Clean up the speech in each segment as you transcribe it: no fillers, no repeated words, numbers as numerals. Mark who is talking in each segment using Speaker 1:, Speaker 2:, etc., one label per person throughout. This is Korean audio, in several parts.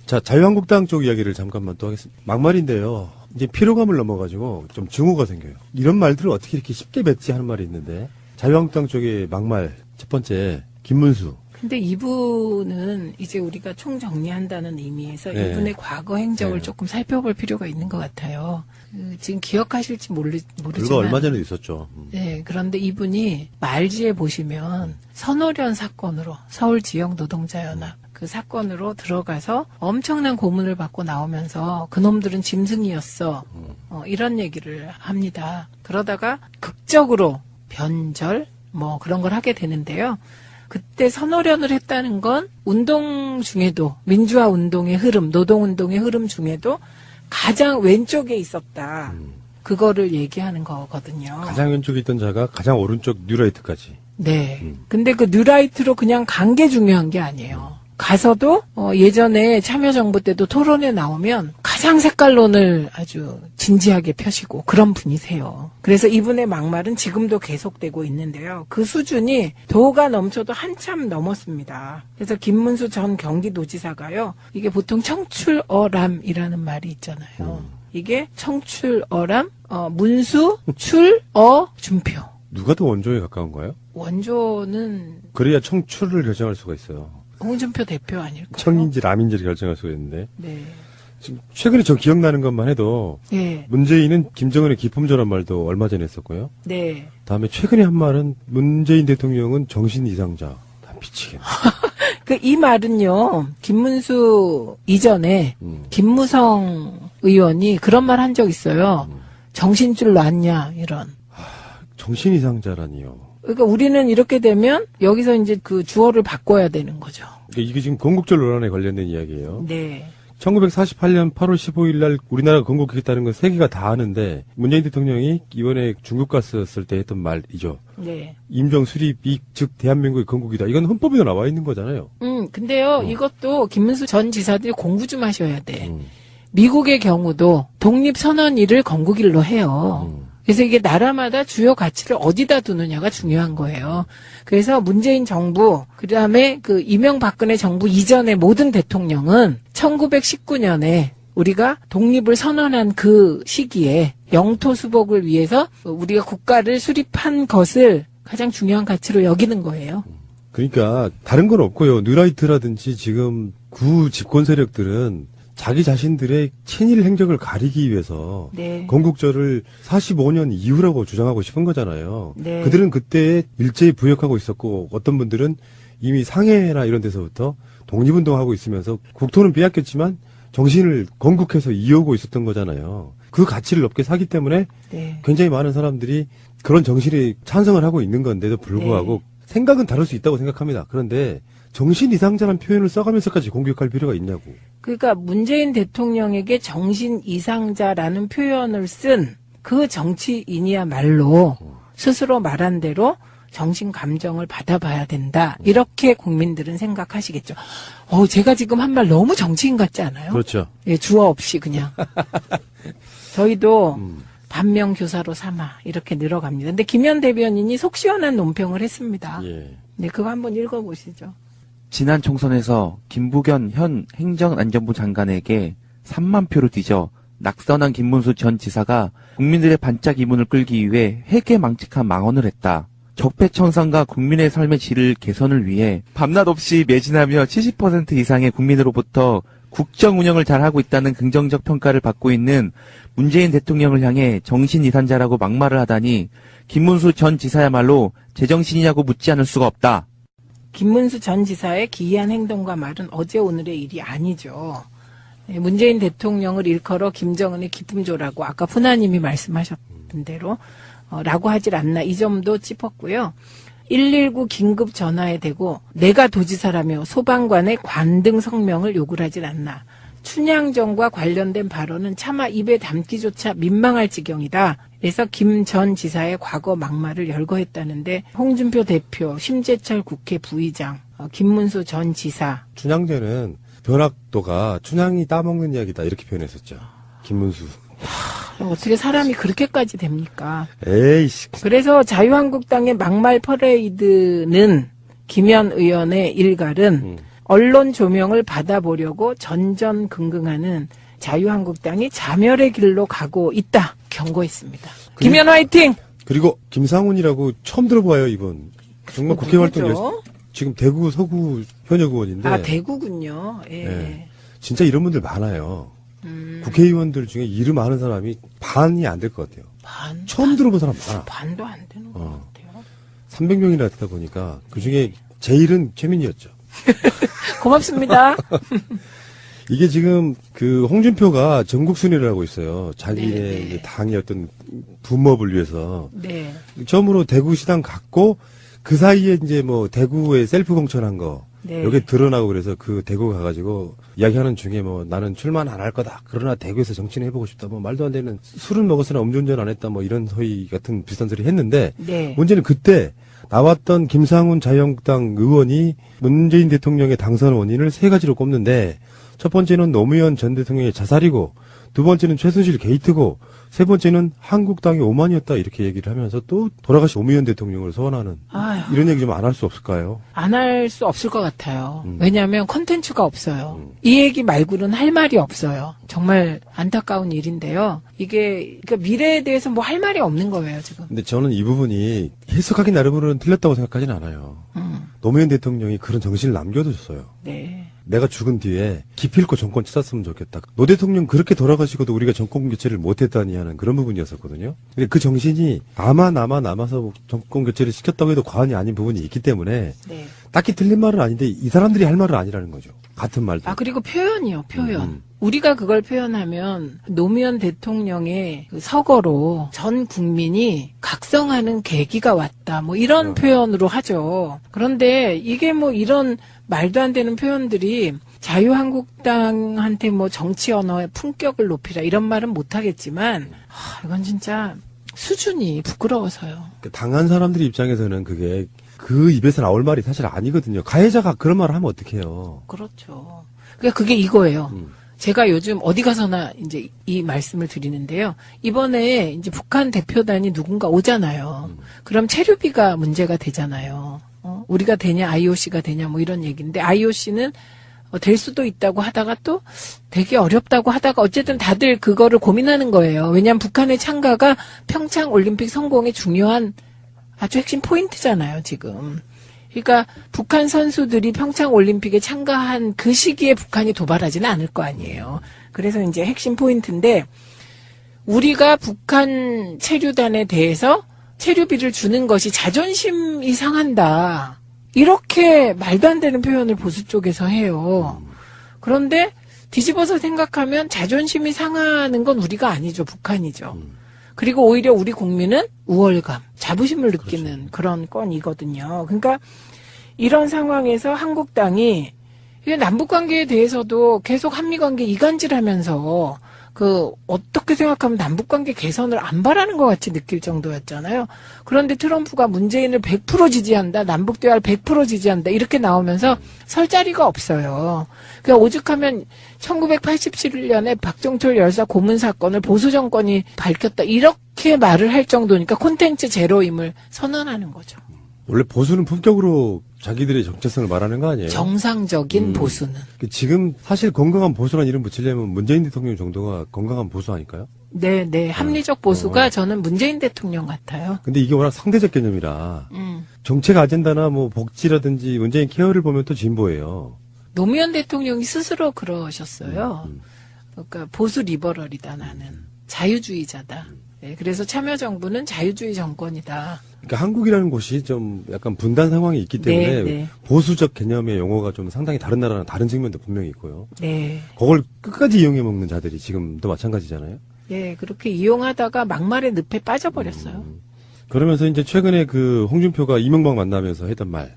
Speaker 1: 자, 자유한국당 쪽 이야기를 잠깐만 또 하겠습니다. 막말인데요. 이제 피로감을 넘어가지고 좀 증오가 생겨요. 이런 말들을 어떻게 이렇게 쉽게 뱉지 하는 말이 있는데, 자유한국당 쪽의 막말, 첫 번째, 김문수.
Speaker 2: 근데 이분은 이제 우리가 총정리한다는 의미에서
Speaker 1: 네.
Speaker 2: 이분의 과거 행적을
Speaker 1: 네.
Speaker 2: 조금 살펴볼 필요가 있는 것 같아요. 지금 기억하실지 모르지만.
Speaker 1: 불과 얼마 전에 있었죠.
Speaker 2: 네, 그런데 이분이 말지에 보시면 선호련 사건으로 서울지역노동자연합 그 사건으로 들어가서 엄청난 고문을 받고 나오면서 그놈들은 짐승이었어. 이런 얘기를 합니다. 그러다가 극적으로 변절 뭐 그런 걸 하게 되는데요. 그때 선호련을 했다는 건 운동 중에도 민주화 운동의 흐름, 노동운동의 흐름 중에도 가장 왼쪽에 있었다. 그거를 얘기하는 거거든요.
Speaker 1: 가장 왼쪽에 있던 자가 가장 오른쪽 뉴라이트까지.
Speaker 2: 네. 근데 그 뉴라이트로 그냥 간 게 중요한 게 아니에요. 가서도 예전에 참여정부 때도 토론에 나오면 가장 색깔론을 아주 진지하게 펴시고 그런 분이세요. 그래서 이분의 막말은 지금도 계속되고 있는데요. 그 수준이 도가 넘쳐도 한참 넘었습니다. 그래서 김문수 전 경기도지사가요. 이게 보통 청출어람이라는 말이 있잖아요. 이게 청출어람, 문수, 준표.
Speaker 1: 누가 더 원조에 가까운가요?
Speaker 2: 원조는
Speaker 1: 그래야 청출을 결정할 수가 있어요.
Speaker 2: 홍준표 대표 아닐까요?
Speaker 1: 청인지 람인지를 결정할 수가 있는데.
Speaker 2: 네.
Speaker 1: 지금 최근에 저 기억나는 것만 해도
Speaker 2: 네.
Speaker 1: 문재인은 김정은의 기품조란 말도 얼마 전에 했었고요.
Speaker 2: 네.
Speaker 1: 다음에 최근에 한 말은 문재인 대통령은 정신 이상자. 나 미치겠네.
Speaker 2: 이 말은요, 김문수 이전에 김무성 의원이 그런 말 한 적 있어요. 정신줄 놨냐, 이런.
Speaker 1: 정신 이상자라니요.
Speaker 2: 그러니까 우리는 이렇게 되면 여기서 이제 그 주어를 바꿔야 되는 거죠.
Speaker 1: 그러니까 이게 지금 건국절 논란에 관련된 이야기예요.
Speaker 2: 네.
Speaker 1: 1948년 8월 15일 날 우리나라가 건국했다는 건 세계가 다 아는데 문재인 대통령이 이번에 중국 갔었을 때 했던 말이죠.
Speaker 2: 네.
Speaker 1: 임정 수립이 즉 대한민국의 건국이다. 이건 헌법에도 나와 있는 거잖아요.
Speaker 2: 근데요, 이것도 김문수 전 지사들이 공부 좀 하셔야 돼. 미국의 경우도 독립선언일을 건국일로 해요. 그래서 이게 나라마다 주요 가치를 어디다 두느냐가 중요한 거예요. 그래서 문재인 정부, 그 다음에 그 이명박근혜 정부 이전의 모든 대통령은 1919년에 우리가 독립을 선언한 그 시기에 영토 수복을 위해서 우리가 국가를 수립한 것을 가장 중요한 가치로 여기는 거예요.
Speaker 1: 그러니까 다른 건 없고요. 뉴라이트라든지 지금 구 집권 세력들은 자기 자신들의 친일 행적을 가리기 위해서
Speaker 2: 네.
Speaker 1: 건국절을 45년 이후라고 주장하고 싶은 거잖아요.
Speaker 2: 네.
Speaker 1: 그들은 그때 일제히 부역하고 있었고 어떤 분들은 이미 상해나 이런 데서부터 독립운동하고 있으면서 국토는 빼앗겼지만 정신을 건국해서 이어오고 있었던 거잖아요. 그 가치를 높게 사기 때문에
Speaker 2: 네.
Speaker 1: 굉장히 많은 사람들이 그런 정신에 찬성을 하고 있는 건데도 불구하고 생각은 다를 수 있다고 생각합니다. 그런데 정신 이상자라는 표현을 써가면서까지 공격할 필요가 있냐고.
Speaker 2: 그러니까 문재인 대통령에게 정신 이상자라는 표현을 쓴 그 정치인이야말로 스스로 말한 대로 정신 감정을 받아봐야 된다. 이렇게 국민들은 생각하시겠죠. 제가 지금 한 말 너무 정치인 같지 않아요?
Speaker 1: 그렇죠.
Speaker 2: 예, 주어 없이 그냥. 저희도 반면교사로 삼아 이렇게 늘어갑니다. 근데 김현 대변인이 속 시원한 논평을 했습니다.
Speaker 1: 예.
Speaker 2: 네, 그거 한번 읽어보시죠.
Speaker 3: 지난 총선에서 김부겸 현 행정안전부 장관에게 3만 표를 뒤져 낙선한 김문수 전 지사가 국민들의 반짝 이문을 끌기 위해 회계망측한 망언을 했다. 적폐청산과 국민의 삶의 질을 개선을 위해 밤낮 없이 매진하며 70% 이상의 국민으로부터 국정 운영을 잘하고 있다는 긍정적 평가를 받고 있는 문재인 대통령을 향해 정신 이상자라고 막말을 하다니 김문수 전 지사야말로 제정신이냐고 묻지 않을 수가 없다.
Speaker 2: 김문수 전 지사의 기이한 행동과 말은 어제 오늘의 일이 아니죠. 문재인 대통령을 일컬어 김정은의 기품조라고 아까 푸나님이 말씀하셨던 대로 라고 하질 않나 이 점도 짚었고요. 119 긴급 전화에 대고 내가 도지사라며 소방관의 관등 성명을 요구를 하질 않나. 춘향전과 관련된 발언은 차마 입에 담기조차 민망할 지경이다. 그래서 김 전 지사의 과거 막말을 열거했다는데 홍준표 대표, 심재철 국회 부의장, 김문수 전 지사.
Speaker 1: 춘향제는 변학도가 춘향이 따먹는 이야기다 이렇게 표현했었죠. 김문수.
Speaker 2: 어떻게 사람이 그렇게까지 됩니까?
Speaker 1: 에이씨.
Speaker 2: 그래서 자유한국당의 막말 퍼레이드는 김현 의원의 일갈은 언론 조명을 받아보려고 전전긍긍하는 자유한국당이 자멸의 길로 가고 있다 경고했습니다. 김현 화이팅!
Speaker 1: 그리고 김상훈이라고 처음 들어봐요, 이분. 정말 국회 활동 지금 대구 서구 현역 의원인데.
Speaker 2: 아, 대구군요. 예.
Speaker 1: 네. 진짜 이런 분들 많아요. 국회의원들 중에 이름 아는 사람이 반이 안 될 것 같아요. 처음 들어본 사람 많아.
Speaker 2: 반도 안 되는 것 같아요.
Speaker 1: 300명이나 되다 보니까 그 중에 제일은 최민희였죠.
Speaker 2: 고맙습니다.
Speaker 1: 이게 지금 그 홍준표가 전국 순회를 하고 있어요. 자기네
Speaker 2: 네.
Speaker 1: 이제 당의 어떤 분업을 위해서.
Speaker 2: 네.
Speaker 1: 처음으로 대구시당 갔고 그 사이에 이제 뭐 대구에 셀프 공천한 거
Speaker 2: 네.
Speaker 1: 여기 드러나고 그래서 그 대구 가가지고 이야기하는 중에 뭐 나는 출마는 안 할 거다. 그러나 대구에서 정치는 해보고 싶다. 뭐 말도 안 되는 술은 먹었으나 음주운전 안 했다. 뭐 이런 소리 같은 비슷한 소리 했는데
Speaker 2: 네.
Speaker 1: 문제는 그때 나왔던 김상훈 자유한국당 의원이 문재인 대통령의 당선 원인을 세 가지로 꼽는데 첫 번째는 노무현 전 대통령의 자살이고 두 번째는 최순실 게이트고 세 번째는 한국당이 오만이었다 이렇게 얘기를 하면서 또 돌아가신 노무현 대통령을 소환하는
Speaker 2: 아휴.
Speaker 1: 이런 얘기 좀 안 할 수 없을까요?
Speaker 2: 안 할 수 없을 것 같아요. 왜냐하면 콘텐츠가 없어요. 이 얘기 말고는 할 말이 없어요. 정말 안타까운 일인데요. 이게 그러니까 미래에 대해서 뭐 할 말이 없는 거예요 지금.
Speaker 1: 근데 저는 이 부분이 해석하기 나름으로는 틀렸다고 생각하지는 않아요. 노무현 대통령이 그런 정신을 남겨두셨어요.
Speaker 2: 네.
Speaker 1: 내가 죽은 뒤에 기필코 정권 찾았으면 좋겠다. 노 대통령 그렇게 돌아가시고도 우리가 정권 교체를 못했다니 하는 그런 부분이었었거든요. 근데 그 정신이 남아서 정권 교체를 시켰다고 해도 과언이 아닌 부분이 있기 때문에
Speaker 2: 네.
Speaker 1: 딱히 틀린 말은 아닌데 이 사람들이 할 말은 아니라는 거죠. 같은 말도.
Speaker 2: 아, 그리고 표현이요, 표현. 우리가 그걸 표현하면 노무현 대통령의 그 서거로 전 국민이 각성하는 계기가 왔다. 뭐 이런 표현으로 하죠. 그런데 이게 뭐 이런 말도 안 되는 표현들이 자유한국당한테 뭐 정치 언어의 품격을 높이라 이런 말은 못 하겠지만 이건 진짜 수준이 부끄러워서요.
Speaker 1: 당한 사람들 입장에서는 그게 그 입에서 나올 말이 사실 아니거든요. 가해자가 그런 말을 하면 어떡해요.
Speaker 2: 그렇죠. 그러니까 그게 이거예요. 제가 요즘 어디 가서나 이제 이 말씀을 드리는데요. 이번에 이제 북한 대표단이 누군가 오잖아요. 그럼 체류비가 문제가 되잖아요. 우리가 되냐, IOC가 되냐, 뭐 이런 얘기인데, IOC는 될 수도 있다고 하다가 또 되게 어렵다고 하다가 어쨌든 다들 그거를 고민하는 거예요. 왜냐하면 북한의 참가가 평창 올림픽 성공의 중요한 아주 핵심 포인트잖아요, 지금. 그러니까 북한 선수들이 평창 올림픽에 참가한 그 시기에 북한이 도발하지는 않을 거 아니에요. 그래서 이제 핵심 포인트인데 우리가 북한 체류단에 대해서 체류비를 주는 것이 자존심이 상한다. 이렇게 말도 안 되는 표현을 보수 쪽에서 해요. 그런데 뒤집어서 생각하면 자존심이 상하는 건 우리가 아니죠. 북한이죠. 그리고 오히려 우리 국민은 우월감, 자부심을 느끼는 그런 건이거든요. 그러니까 이런 상황에서 한국당이 남북관계에 대해서도 계속 한미관계 이간질하면서 어떻게 생각하면 남북관계 개선을 안 바라는 것 같이 느낄 정도였잖아요. 그런데 트럼프가 문재인을 100% 지지한다, 남북대화를 100% 지지한다 이렇게 나오면서 설 자리가 없어요. 그러니까 오죽하면 1987년에 박정철 열사 고문 사건을 보수 정권이 밝혔다 이렇게 말을 할 정도니까 콘텐츠 제로임을 선언하는 거죠.
Speaker 1: 원래 보수는 품격으로 자기들의 정체성을 말하는 거 아니에요?
Speaker 2: 정상적인 보수는.
Speaker 1: 지금 사실 건강한 보수란 이름 붙이려면 문재인 대통령 정도가 건강한 보수 아닐까요?
Speaker 2: 네. 합리적 보수가 저는 문재인 대통령 같아요.
Speaker 1: 근데 이게 워낙 상대적 개념이라 정책 아젠다나 뭐 복지라든지 문재인 케어를 보면 또 진보예요.
Speaker 2: 노무현 대통령이 스스로 그러셨어요. 그러니까 보수 리버럴이다 나는. 자유주의자다. 네, 그래서 참여정부는 자유주의 정권이다.
Speaker 1: 그러니까 한국이라는 곳이 좀 약간 분단 상황이 있기 때문에
Speaker 2: 네.
Speaker 1: 보수적 개념의 용어가 좀 상당히 다른 나라랑 다른 측면도 분명히 있고요.
Speaker 2: 네.
Speaker 1: 그걸 끝까지 이용해 먹는 자들이 지금도 마찬가지잖아요.
Speaker 2: 네, 그렇게 이용하다가 막말의 늪에 빠져버렸어요.
Speaker 1: 그러면서 이제 최근에 그 홍준표가 이명박 만나면서 했던 말,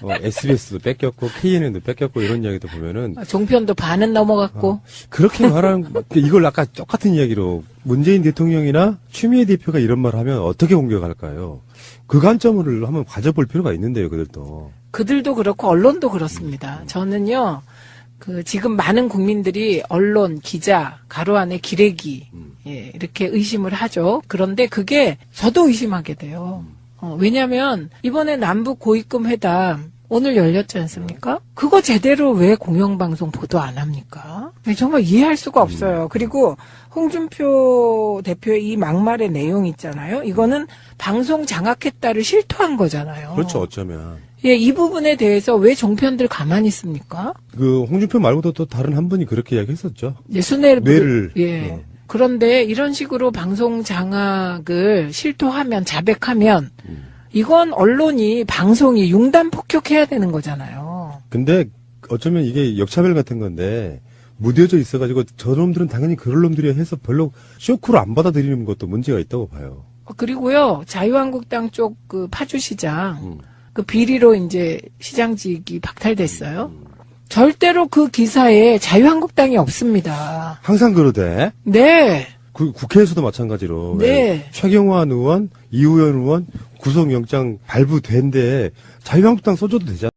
Speaker 1: SBS도 뺏겼고 KNN도 뺏겼고 이런 이야기도 보면은
Speaker 2: 종편도 반은 넘어갔고.
Speaker 1: 그렇게 말하는 이걸 아까 똑같은 이야기로 문재인 대통령이나 추미애 대표가 이런 말 하면 어떻게 공격할까요? 그 관점을 한번 가져볼 필요가 있는데요, 그들도.
Speaker 2: 그들도 그렇고 언론도 그렇습니다. 저는요. 지금 많은 국민들이 언론, 기자, 가로 안에 기레기 이렇게 의심을 하죠. 그런데 그게 저도 의심하게 돼요. 왜냐하면 이번에 남북 고위급 회담 오늘 열렸지 않습니까? 그거 제대로 왜 공영방송 보도 안 합니까? 정말 이해할 수가 없어요. 그리고 홍준표 대표의 이 막말의 내용 있잖아요. 이거는 방송 장악했다를 실토한 거잖아요.
Speaker 1: 그렇죠, 어쩌면.
Speaker 2: 예, 이 부분에 대해서 왜 종편들 가만히 있습니까?
Speaker 1: 그 홍준표 말고도 또 다른 한 분이 그렇게 이야기했었죠.
Speaker 2: 예, 순회를
Speaker 1: 뇌를.
Speaker 2: 예. 그런데 이런 식으로 방송 장악을 실토하면 자백하면 이건 언론이 방송이 융단 폭격해야 되는 거잖아요.
Speaker 1: 근데 어쩌면 이게 역차별 같은 건데 무뎌져 있어가지고 저놈들은 당연히 그럴 놈들이야 해서 별로 쇼크로 안 받아들이는 것도 문제가 있다고 봐요.
Speaker 2: 그리고요, 자유한국당 쪽 그 파주시장, 그 비리로 이제 시장직이 박탈됐어요. 절대로 그 기사에 자유한국당이 없습니다.
Speaker 1: 항상 그러대.
Speaker 2: 네.
Speaker 1: 그 국회에서도 마찬가지로.
Speaker 2: 네.
Speaker 1: 최경환 의원, 이우현 의원 구속영장 발부된데 자유한국당 써줘도 되잖아.